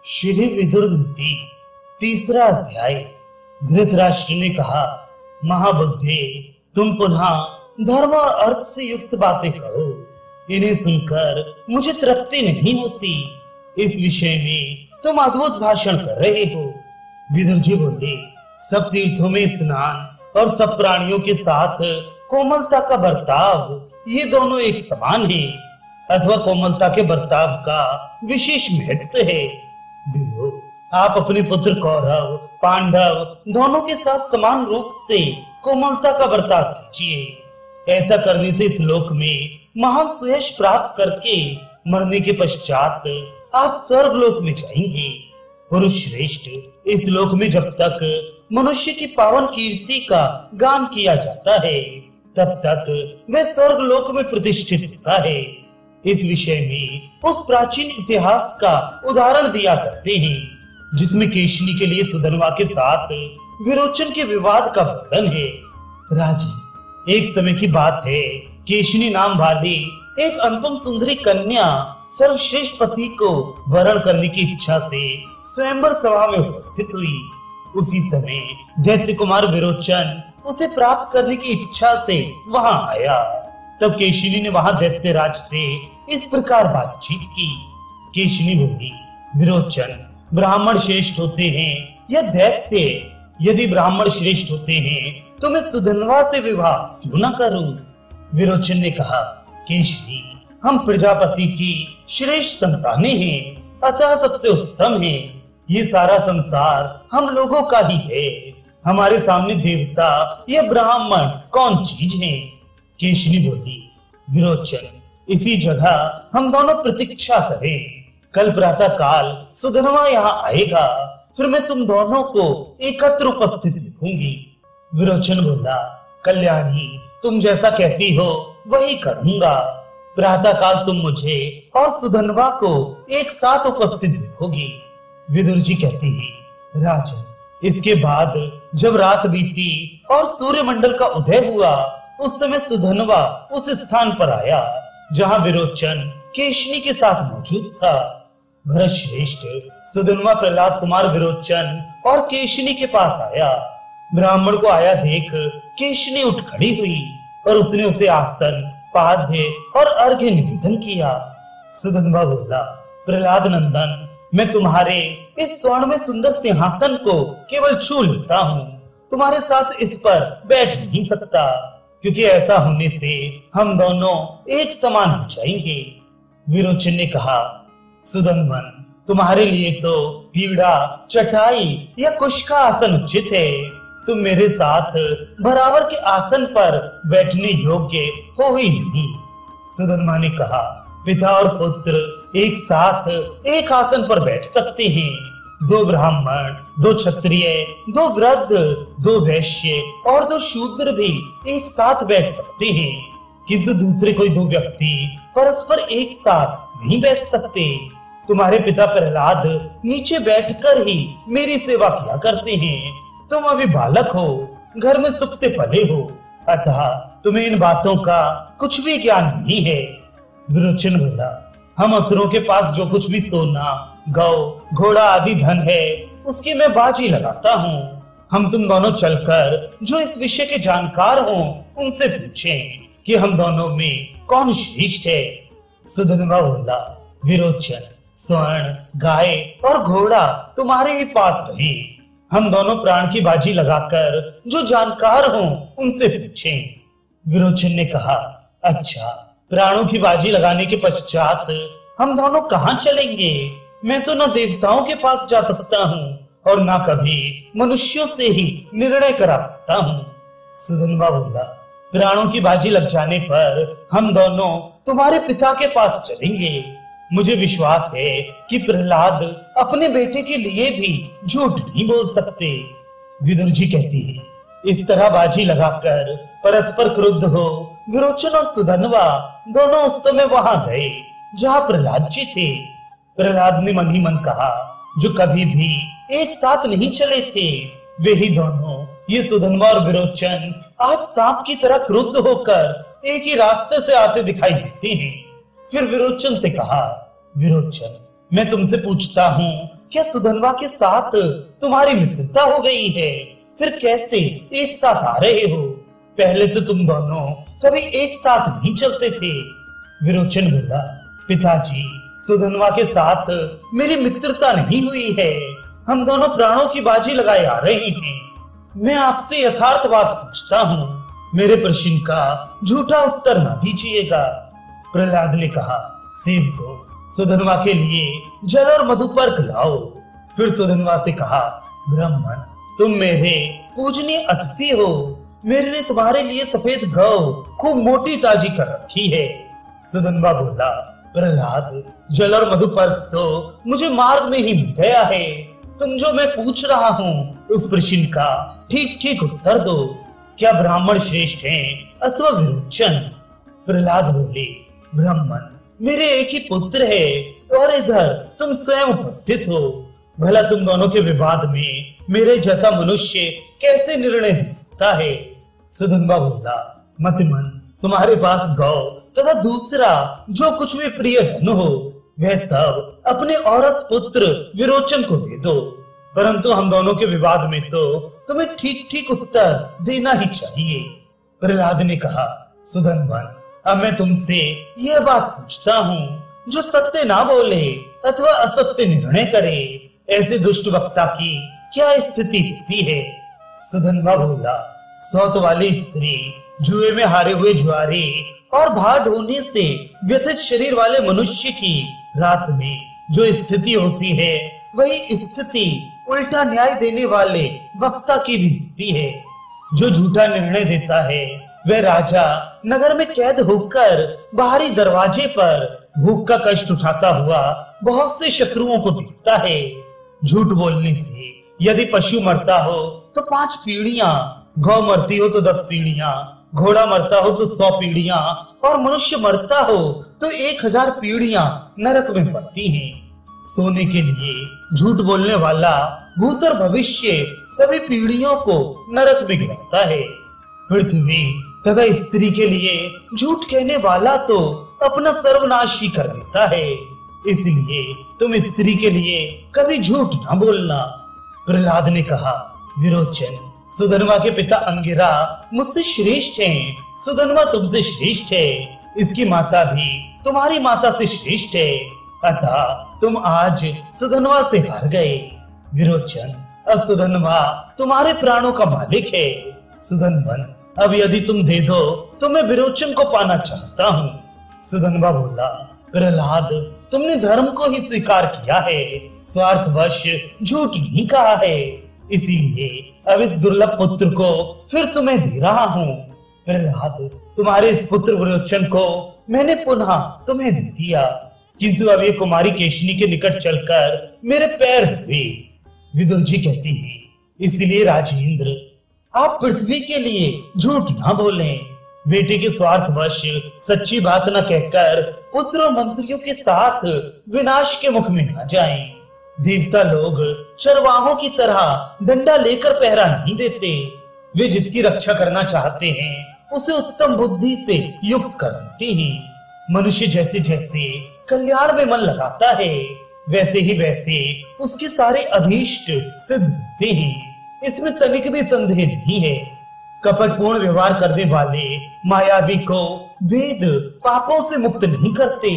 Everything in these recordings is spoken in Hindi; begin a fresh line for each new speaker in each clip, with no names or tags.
श्री विदुर नीति तीसरा अध्याय। धृतराष्ट्र ने कहा, महाबुद्धे, तुम पुनः धर्म और अर्थ से युक्त बातें कहो। इन्हें सुनकर मुझे तृप्ति नहीं होती। इस विषय में तुम अद्भुत भाषण कर रहे हो। विदुर जी बोले, सब तीर्थों में स्नान और सब प्राणियों के साथ कोमलता का बर्ताव, ये दोनों एक समान है, अथवा कोमलता के बर्ताव का विशेष महत्व है। विदुर, आप अपने पुत्र कौरव पांडव दोनों के साथ समान रूप से कोमलता का बर्ताव कीजिए। ऐसा करने से इस लोक में महान सुयश प्राप्त करके मरने के पश्चात आप स्वर्ग लोक में जाएंगे। पुरुष श्रेष्ठ, इस लोक में जब तक मनुष्य की पावन कीर्ति का गान किया जाता है, तब तक वह स्वर्ग लोक में प्रतिष्ठित होता है। इस विषय में उस प्राचीन इतिहास का उदाहरण दिया करते हैं, जिसमें केशनी के लिए सुधनवा के साथ विरोचन के विवाद का वर्णन है। राजन, एक समय की बात है, केशनी नाम वाली एक अनुपम सुंदरी कन्या सर्वश्रेष्ठ पति को वरण करने की इच्छा से स्वयंवर सभा में उपस्थित हुई। उसी समय दैत्य कुमार विरोचन उसे प्राप्त करने की इच्छा से वहां आया। तब केशनी ने वहां दैत्य राज से इस प्रकार बातचीत की। केशनी बोली, विरोचन, ब्राह्मण श्रेष्ठ होते हैं या दैत्य? यदि ब्राह्मण श्रेष्ठ होते हैं तो मैं सुधनवा से विवाह क्यों न करूं? विरोचन ने कहा, केशनी, हम प्रजापति की श्रेष्ठ संतानें हैं, अतः सबसे उत्तम है। ये सारा संसार हम लोगों का ही है। हमारे सामने देवता या ब्राह्मण कौन चीज है? केशनी बोली, विरोचन, इसी जगह हम दोनों प्रतीक्षा करें। कल प्रातः काल सुधनवा यहाँ आएगा, फिर मैं तुम दोनों को एकत्र उपस्थित देखूंगी। विरोचन बोला, कल्याणी, तुम जैसा कहती हो वही करूंगा। प्रातः काल तुम मुझे और सुधनवा को एक साथ उपस्थित देखोगी। विदुर जी कहती है, राजन, इसके बाद जब रात बीती और सूर्य मंडल का उदय हुआ, उस समय सुधनवा उस स्थान पर आया जहां विरोचन केशनी के साथ मौजूद था। भरत श्रेष्ठ, सुधनवा प्रहलाद कुमार विरोचन और केशनी के पास आया। ब्राह्मण को आया देख केशनी उठ खड़ी हुई और उसने उसे आसन, पाद्य और अर्घ्य निवेदन किया। सुधनवा बोला, प्रहलाद नंदन, मैं तुम्हारे इस स्वर्ण में सुंदर सिंहासन को केवल छू लेता हूँ, तुम्हारे साथ इस पर बैठ नहीं सकता, क्योंकि ऐसा होने से हम दोनों एक समान हो जाएंगे। विरोचन ने कहा, सुधनवन, तुम्हारे लिए तो पीड़ा, चटाई या कुश का आसन उचित है। तुम मेरे साथ बराबर के आसन पर बैठने योग्य हो ही नहीं। सुधनवा ने कहा, पिता और पुत्र एक साथ एक आसन पर बैठ सकते हैं। दो ब्राह्मण, दो क्षत्रिय, दो वृद्ध, दो वैश्य और दो शूद्र भी एक साथ बैठ सकते हैं, किंतु दूसरे कोई दो व्यक्ति परस्पर एक साथ नहीं बैठ सकते। तुम्हारे पिता प्रहलाद नीचे बैठकर ही मेरी सेवा किया करते हैं। तुम अभी बालक हो, घर में सुख से पले हो, अतः तुम्हें इन बातों का कुछ भी ज्ञान नहीं है। विरोचन बोला, हम असुरों के पास जो कुछ भी सोना, गौ, घोड़ा आदि धन है, उसकी मैं बाजी लगाता हूँ। हम तुम दोनों चलकर जो इस विषय के जानकार हो उनसे पूछें कि हम दोनों में कौन श्रेष्ठ है। सुधनवा बोला, विरोचन, स्वर्ण, गाय और घोड़ा तुम्हारे ही पास रहे। हम दोनों प्राण की बाजी लगाकर जो जानकार हो उनसे पूछें। विरोचन ने कहा, अच्छा, प्राणों की बाजी लगाने के पश्चात हम दोनों कहाँ चलेंगे? मैं तो न देवताओं के पास जा सकता हूँ और न कभी मनुष्यों से ही निर्णय करा सकता हूँ। सुधनवा बोला, प्राणों की बाजी लग जाने पर हम दोनों तुम्हारे पिता के पास चलेंगे। मुझे विश्वास है कि प्रहलाद अपने बेटे के लिए भी झूठ नहीं बोल सकते। विदुर जी कहती है, इस तरह बाजी लगाकर परस्पर क्रुद्ध हो विरोचन और सुधनवा दोनों उस समय वहां गए जहां प्रहलाद जी थे। प्रहलाद ने मन ही मन कहा, जो कभी भी एक साथ नहीं चले थे, वे ही दोनों, ये सुधनवा और विरोचन, आज सांप की तरह क्रुद्ध होकर एक ही रास्ते से आते दिखाई देते हैं। फिर विरोचन से कहा, विरोचन, मैं तुमसे पूछता हूँ क्या सुधनवा के साथ तुम्हारी मित्रता हो गई है? फिर कैसे एक साथ आ रहे हो? पहले तो तुम दोनों कभी एक साथ नहीं चलते थे। विरोचन बोला, पिताजी, सुधनवा के साथ मेरी मित्रता नहीं हुई है। हम दोनों प्राणों की बाजी लगाए आ रहे हैं। मैं आपसे यथार्थ बात पूछता हूँ, मेरे प्रश्न का झूठा उत्तर ना दीजिएगा। प्रहलाद ने कहा, सेवको, सुधनवा के लिए जल और मधुपर्क लाओ। फिर सुधनवा से कहा, ब्राह्मण, तुम मेरे पूजनीय अतिथि हो। मेरे ने तुम्हारे लिए सफेद गौ खूब मोटी ताजी कर रखी है। सुधनवा बोला, प्रहलाद, जल और मधुपर्क तो मुझे मार्ग में ही मिल गया है। तुम जो मैं पूछ रहा हूँ उस प्रश्न का ठीक ठीक उत्तर दो। क्या ब्राह्मण श्रेष्ठ हैं अथवा विरोचन? प्रहलाद बोले, ब्राह्मण, मेरे एक ही पुत्र है और इधर तुम स्वयं उपस्थित हो। भला तुम दोनों के विवाद में मेरे जैसा मनुष्य कैसे निर्णय दे सकता है? सुधनवा बोला, मतिमन, तुम्हारे पास गौ तथा दूसरा जो कुछ भी प्रिय धन हो वह सब अपने औरस पुत्र विरोचन को दे दो। परंतु हम दोनों के विवाद में तो तुम्हें ठीक ठीक उत्तर देना ही चाहिए। प्रहलाद ने कहा, सुधनवन, अब मैं तुमसे यह बात पूछता हूँ, जो सत्य ना बोले अथवा असत्य निर्णय करे, ऐसे दुष्ट वक्ता की क्या स्थिति होती है? सुधनवा बोला, सौत वाली स्त्री, जुए में हारे हुए जुआरी और भार ढोने से व्यथित शरीर वाले मनुष्य की रात में जो स्थिति होती है, वही स्थिति उल्टा न्याय देने वाले वक्ता की भी होती है। जो झूठा निर्णय देता है वह राजा नगर में कैद होकर बाहरी दरवाजे पर भूख का कष्ट उठाता हुआ बहुत से शत्रुओं को देखता है। झूठ बोलने से यदि पशु मरता हो तो 5 पीढ़ियां, गौ मरती हो तो 10 पीढ़ियां, घोड़ा मरता हो तो 100 पीढ़ियां और मनुष्य मरता हो तो 1000 पीढ़ियां नरक में पड़ती हैं। सोने के लिए झूठ बोलने वाला भूत और भविष्य सभी पीढ़ियों को नरक में गिराता है। पृथ्वी तथा स्त्री के लिए झूठ कहने वाला तो अपना सर्वनाश ही कर देता है। इसलिए तुम स्त्री के लिए कभी झूठ ना बोलना। प्रहलाद ने कहा, विरोचन, सुधनवा के पिता अंगिरा मुझसे श्रेष्ठ हैं। सुधनवा तुमसे श्रेष्ठ है। इसकी माता भी तुम्हारी माता से श्रेष्ठ है। अतः तुम आज सुधनवा से हार गए। विरोचन, अब सुधनवा तुम्हारे प्राणों का मालिक है। सुधनवन, अब यदि तुम दे दो तो मैं विरोचन को पाना चाहता हूँ। सुधनवा बोला, प्रहलाद, तुमने धर्म को ही स्वीकार किया है, स्वार्थवश झूठ नहीं कहा है। इसीलिए अब इस दुर्लभ पुत्र को फिर तुम्हें दे रहा हूँ। प्रहलाद, तुम्हारे इस पुत्र विरोचन को मैंने पुनः तुम्हें दे दिया, किंतु अब ये कुमारी केशनी के निकट चलकर मेरे पैर धोए। विदुर जी कहती है, इसलिए राजेंद्र, आप पृथ्वी के लिए झूठ ना बोलें। बेटे के स्वार्थवश सच्ची बात न कहकर पुत्र और मंत्रियों के साथ विनाश के मुख में न जाएं। देवता लोग चरवाहों की तरह डंडा लेकर पहरा नहीं देते। वे जिसकी रक्षा करना चाहते हैं उसे उत्तम बुद्धि से युक्त कर देते हैं। मनुष्य जैसे जैसे कल्याण में मन लगाता है वैसे ही वैसे उसके सारे अभीष्ट सिद्ध होते हैं। इसमें तनिक भी संदेह नहीं है। कपटपूर्ण व्यवहार करने वाले मायावी को वेद पापों से मुक्त नहीं करते,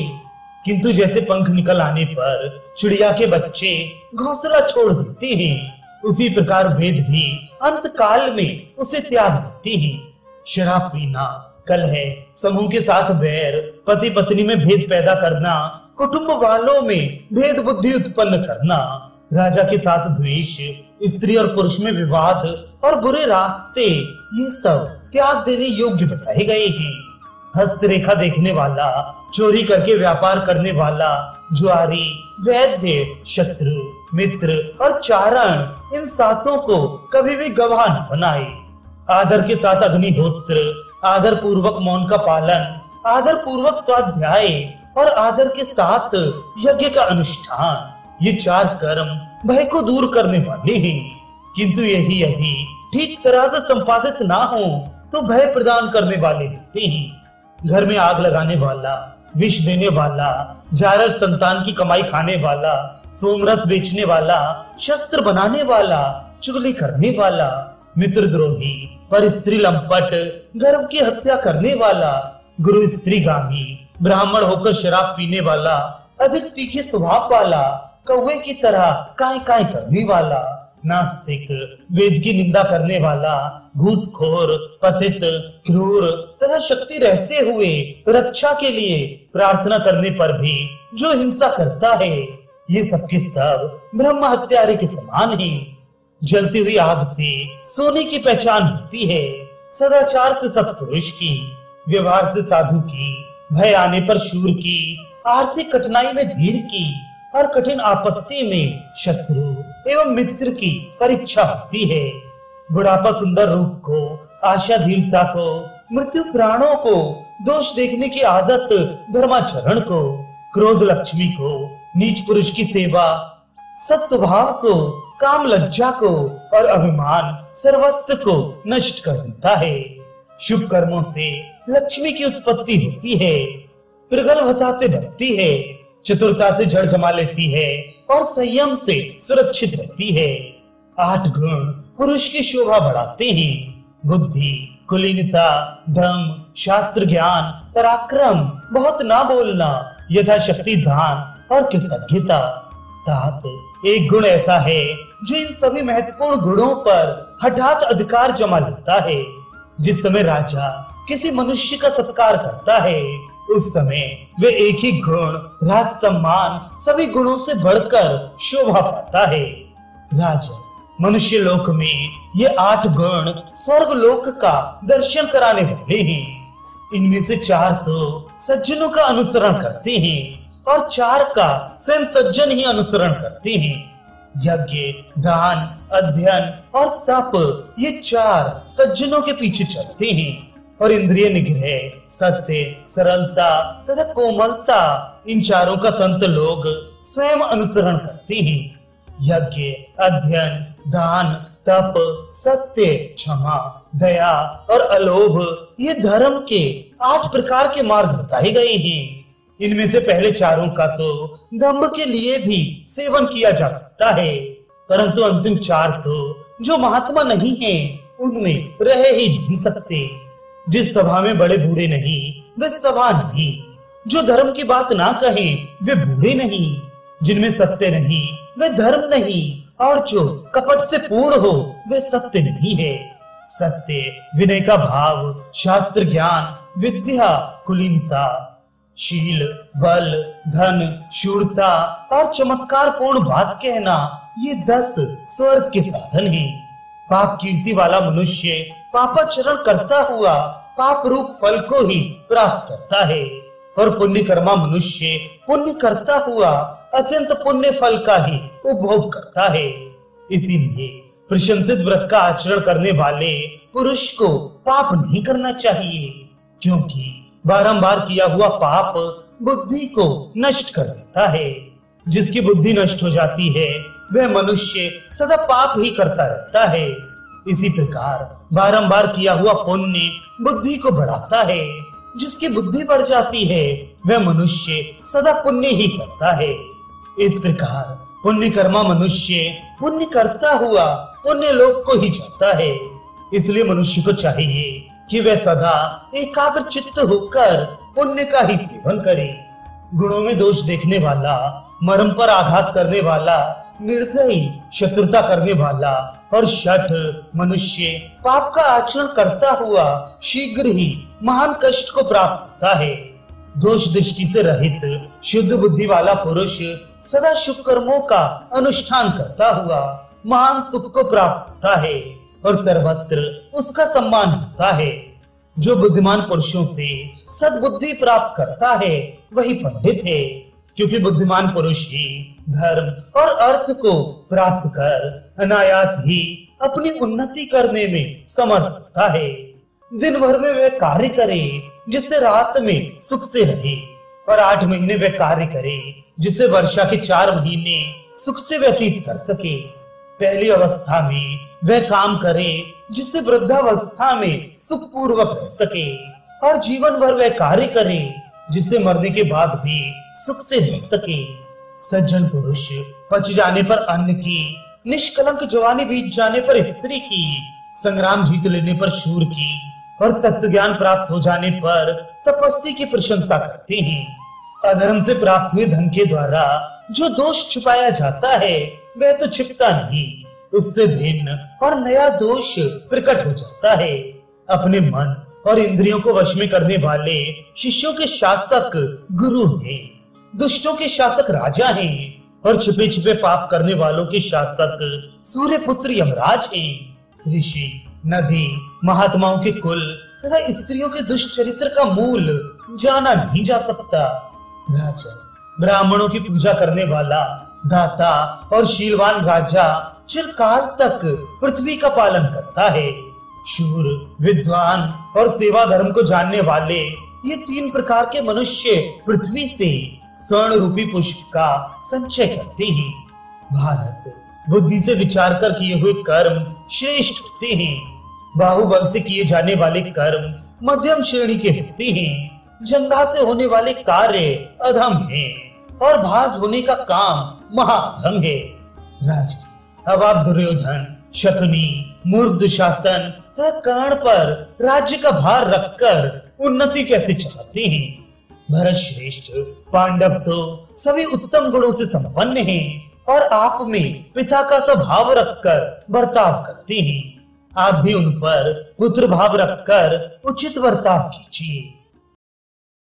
किंतु जैसे पंख निकल आने पर चिड़िया के बच्चे घोंसला छोड़ देते हैं, उसी प्रकार वेद भी अंत काल में उसे त्याग देते हैं। शराब पीना, कलह, समूह के साथ वैर, पति पत्नी में भेद पैदा करना, कुटुंब वालों में भेद बुद्धि उत्पन्न करना, राजा के साथ द्वेष, स्त्री और पुरुष में विवाद और बुरे रास्ते, ये सब त्याग देने योग्य बताए गए हैं। हस्तरेखा देखने वाला, चोरी करके व्यापार करने वाला, जुआरी, वैद्य, शत्रु, मित्र और चारण, इन सातों को कभी भी गवाह न बनाए। आदर के साथ अग्निहोत्र, आदर पूर्वक मौन का पालन, आदर पूर्वक स्वाध्याय और आदर के साथ यज्ञ का अनुष्ठान, ये 4 कर्म भय को दूर करने वाले हैं, किंतु यही यदि ठीक तरह से संपादित ना हो तो भय प्रदान करने वाले होते हैं। घर में आग लगाने वाला, विष देने वाला, जारज संतान की कमाई खाने वाला, सोमरस बेचने वाला, शस्त्र बनाने वाला, चुगली करने वाला, मित्रद्रोही, पर स्त्री लंपट, गर्व की हत्या करने वाला, गुरु स्त्रीगामी, ब्राह्मण होकर शराब पीने वाला, अधिक तीखे स्वभाव वाला, कौवे की तरह काय काय करने वाला, नास्तिक, वेद की निंदा करने वाला, घूसखोर, पतित, क्रूर तथा शक्ति रहते हुए रक्षा के लिए प्रार्थना करने पर भी जो हिंसा करता है, ये सबके सब ब्रह्म हत्यारे के समान हैं। जलती हुई आग से सोने की पहचान होती है, सदाचार से सत्पुरुष की, व्यवहार से साधु की, भय आने पर शूर की, आर्थिक कठिनाई में धीर की और कठिन आपत्ति में शत्रु एवं मित्र की परीक्षा होती है। बुढ़ापा सुंदर रूप को, आशा धीरता को, मृत्यु प्राणों को, दोष देखने की आदत धर्माचरण को, क्रोध लक्ष्मी को, नीच पुरुष की सेवा सत्स्वभाव को, काम लज्जा को और अभिमान सर्वस्व को नष्ट कर देता है। शुभ कर्मों से लक्ष्मी की उत्पत्ति होती है, प्रगल्भता से बढ़ती है, चतुरता से जड़ जमा लेती है और संयम से सुरक्षित रहती है। 8 गुण पुरुष की शोभा बढ़ाते हैं: बुद्धि, कुलीनता, दम, शास्त्र ज्ञान, पराक्रम, बहुत ना बोलना, यथाशक्ति दान और कृतज्ञता। तात एक गुण ऐसा है जो इन सभी महत्वपूर्ण गुणों पर हठात अधिकार जमा लेता है। जिस समय राजा किसी मनुष्य का सत्कार करता है, उस समय वे एक ही गुण, राज सम्मान, सभी गुणों से बढ़कर शोभा पाता है। राजा मनुष्य लोक में ये 8 गुण स्वर्ग लोक का दर्शन कराने वाले हैं। इनमें से 4 तो सज्जनों का अनुसरण करते हैं और 4 का स्वयं सज्जन ही अनुसरण करते हैं। यज्ञ, दान, अध्ययन और तप, ये 4 सज्जनों के पीछे चलते हैं और इंद्रिय निग्रह, सत्य, सरलता तथा कोमलता, इन 4 का संत लोग स्वयं अनुसरण करते हैं। यज्ञ, अध्ययन, दान, तप, सत्य, क्षमा, दया और अलोभ, ये धर्म के 8 प्रकार के मार्ग बताए गए हैं। इनमें से पहले 4 का तो दंभ के लिए भी सेवन किया जा सकता है, परंतु अंतिम 4 तो जो महात्मा नहीं है, उनमें रह ही नहीं सकते। जिस सभा में बड़े बूढ़े नहीं, वे सभा नहीं। जो धर्म की बात ना कहें, वे बूढ़े नहीं। जिनमें सत्य नहीं, वे धर्म नहीं। और जो कपट से पूर्ण हो, वे सत्य नहीं है। सत्य, विनय का भाव, शास्त्र ज्ञान, विद्या, कुलीनता, शील, बल, धन, शूरता और चमत्कार पूर्ण बात कहना, ये 10 स्वर्ग के साधन हैं। पाप कीर्ति वाला मनुष्य पापाचरण करता हुआ पाप रूप फल को ही प्राप्त करता है और पुण्य कर्मा मनुष्य पुण्य करता हुआ अत्यंत पुण्य फल का ही उपभोग करता है। इसीलिए प्रशंसित व्रत का आचरण करने वाले पुरुष को पाप नहीं करना चाहिए, क्योंकि बारंबार किया हुआ पाप बुद्धि को नष्ट कर देता है। जिसकी बुद्धि नष्ट हो जाती है, वह मनुष्य सदा पाप ही करता रहता है। इसी प्रकार बारंबार किया हुआ पुण्य बुद्धि को बढ़ाता है। जिसकी बुद्धि बढ़ जाती है, वह मनुष्य सदा पुण्य ही करता है। इस प्रकार पुण्य कर्मा मनुष्य पुण्य करता हुआ पुण्य लोक को ही जाता है। इसलिए मनुष्य को चाहिए कि वह सदा एकाग्र चित्त होकर पुण्य का ही सेवन करे। गुणों में दोष देखने वाला, मर्म पर आघात करने वाला, निर्दयी, शत्रुता करने वाला और शठ मनुष्य पाप का आचरण करता हुआ शीघ्र ही महान कष्ट को प्राप्त होता है। दोष दृष्टि से रहित शुद्ध बुद्धि वाला पुरुष सदा शुभ कर्मों का अनुष्ठान करता हुआ महान सुख को प्राप्त होता है और सर्वत्र उसका सम्मान होता है। जो बुद्धिमान पुरुषों से सद्बुद्धि प्राप्त करता है, वही पंडित है, क्योंकि बुद्धिमान पुरुष ही धर्म और अर्थ को प्राप्त कर अनायास ही अपनी उन्नति करने में समर्थ होता है। दिन भर में वह कार्य करे जिससे रात में सुख से रहे, और 8 महीने वह कार्य करे जिससे वर्षा के 4 महीने सुख से व्यतीत कर सके। पहली अवस्था में वह काम करे जिससे वृद्धावस्था में सुख पूर्वक रह सके, और जीवन भर वह कार्य करे जिससे मरने के बाद भी सुख से रह सके। सज्जन पुरुष पच जाने पर अन्न की, निष्कलंक जवानी बीत जाने पर स्त्री की, संग्राम जीत लेने पर शूर की और तत्व ज्ञान प्राप्त हो जाने पर तपस्वी की प्रशंसा करते हैं। अधर्म से प्राप्त हुए धन के द्वारा जो दोष छुपाया जाता है वह तो छिपता नहीं, उससे भिन्न और नया दोष प्रकट हो जाता है। अपने मन और इंद्रियों को वश में करने वाले शिष्यों के शासक गुरु हैं, दुष्टों के शासक राजा हैं और छिपे छिपे पाप करने वालों के शासक सूर्य पुत्र यमराज हैं। ऋषि, नदी, महात्माओं के कुल तथा स्त्रियों के दुष्चरित्र का मूल जाना नहीं जा सकता। राजा, ब्राह्मणों की पूजा करने वाला, दाता और शीलवान राजा चिरकाल तक पृथ्वी का पालन करता है। शूर, विद्वान और सेवा धर्म को जानने वाले ये तीन प्रकार के मनुष्य पृथ्वी से स्वर्ण रूपी पुष्प का संचय करते हैं। भारत, बुद्धि से विचार कर किए हुए कर्म श्रेष्ठ होते हैं। बाहुबल से किए जाने वाले कर्म मध्यम श्रेणी के होते हैं। जंगा से होने वाले कार्य अधम हैं और भाग होने का काम महाधम है। राजा, अब आप दुर्योधन, शकुनी, मूर्ख दुशासन तथा कर्ण पर राज्य का भार रखकर उन्नति कैसे चाहते हैं? भरत श्रेष्ठ, पांडव तो सभी उत्तम गुणों से संपन्न हैं और आप में पिता का स्वभाव रखकर बर्ताव करते हैं। आप भी उन पर पुत्र भाव रखकर उचित बर्ताव कीजिए।